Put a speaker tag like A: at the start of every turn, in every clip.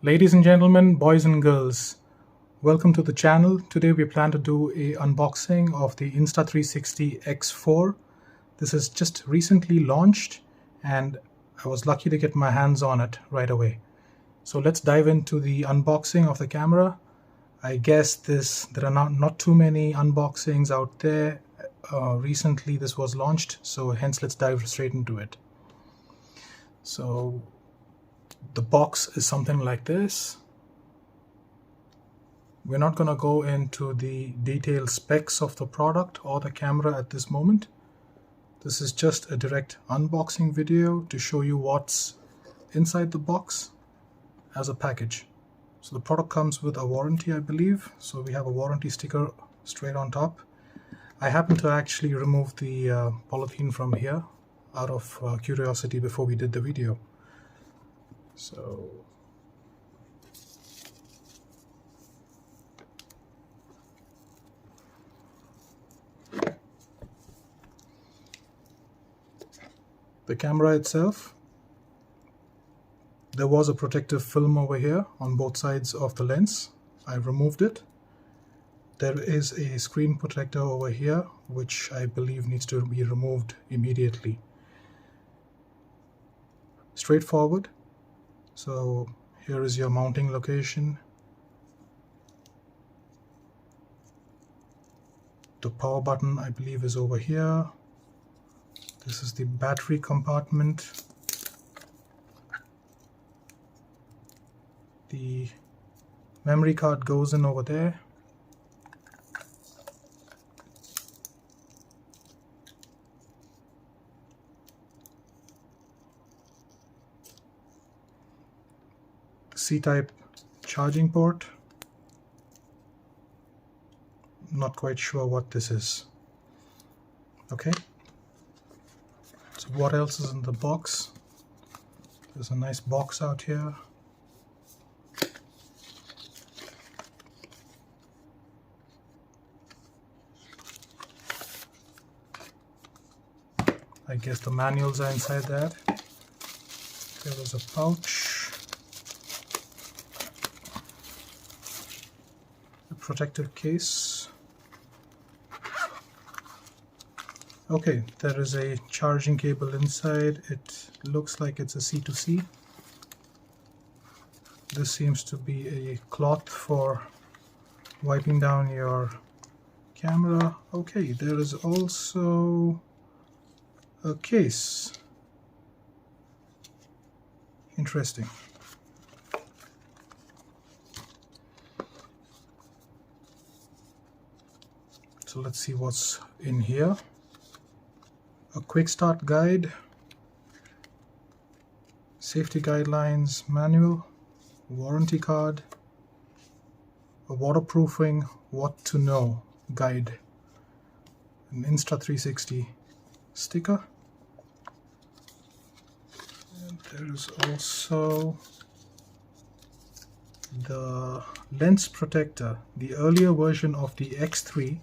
A: Ladies and gentlemen, boys and girls, welcome to the channel. Today we plan to do a unboxing of the Insta360 X4. This is just recently launched and I was lucky to get my hands on it right away. So let's dive into the unboxing of the camera. I guess there are not too many unboxings out there. Recently this was launched, so hence let's dive straight into it. So the box is something like this. We're not going to go into the detailed specs of the product or the camera at this moment. This is just a direct unboxing video to show you what's inside the box as a package. So the product comes with a warranty, I believe. So we have a warranty sticker straight on top. I happened to actually remove the polythene from here out of curiosity before we did the video. So the camera itself, there was a protective film over here on both sides of the lens. I removed it. There is a screen protector over here which I believe needs to be removed immediately. Straightforward. So here is your mounting location. The power button I believe is over here. This is the battery compartment. The memory card goes in over there. C-type charging port. Not quite sure what this is. Okay. So what else is in the box? There's a nice box out here. I guess the manuals are inside that. There was a pouch. Protective case. Okay, there is a charging cable inside. It looks like it's a C2C. This seems to be a cloth for wiping down your camera. Okay, there is also a case. Interesting. So let's see what's in here. A quick start guide, safety guidelines manual, warranty card, a waterproofing what to know guide, an Insta360 sticker, and there is also the lens protector. The earlier version of the X3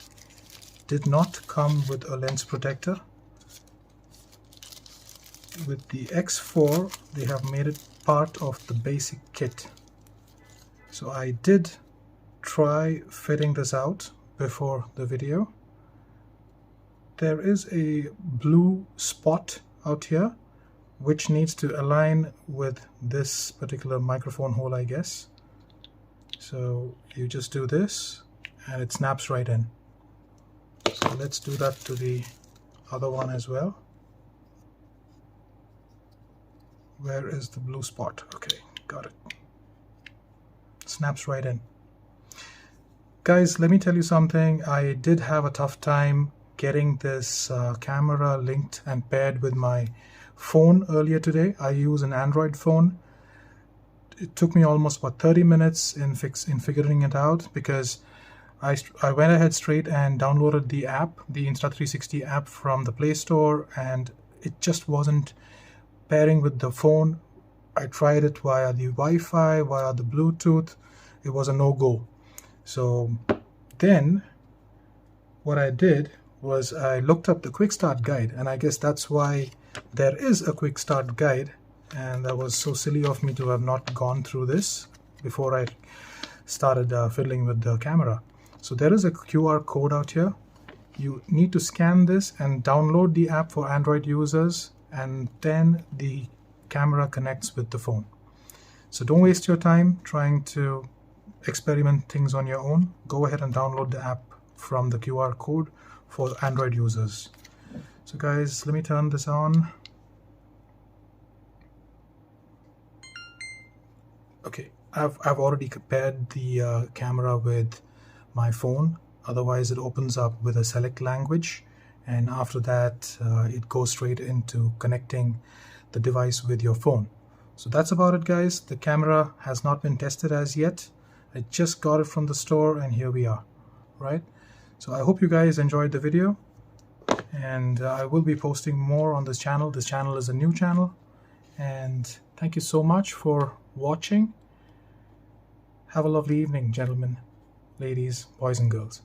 A: did not come with a lens protector. With the X4 they have made it part of the basic kit. So I did try fitting this out before the video. There is a blue spot out here which needs to align with this particular microphone hole, I guess. So you just do this and it snaps right in. So let's do that to the other one as well. Where is the blue spot? Okay, got it. Snaps right in. Guys, let me tell you something. I did have a tough time getting this camera linked and paired with my phone earlier today. I use an Android phone. It took me almost about 30 minutes in figuring it out because I went ahead straight and downloaded the app, the Insta360 app from the Play Store, and it just wasn't pairing with the phone. I tried it via the Wi-Fi, via the Bluetooth. It was a no-go. So then what I did was I looked up the quick start guide, and I guess that's why there is a quick start guide, and that was so silly of me to have not gone through this. before I started fiddling with the camera. So there is a QR code out here. You need to scan this and download the app for Android users, and then the camera connects with the phone. So don't waste your time trying to experiment things on your own. Go ahead and download the app from the QR code for Android users. So guys, let me turn this on. Okay, I've already paired the camera with my phone. Otherwise it opens up with a select language, and after that it goes straight into connecting the device with your phone. So that's about it, guys. The camera has not been tested as yet. I just got it from the store and here we are, right? So I hope you guys enjoyed the video, and I will be posting more on this channel. This channel is a new channel, and thank you so much for watching. Have a lovely evening, gentlemen, ladies, boys and girls.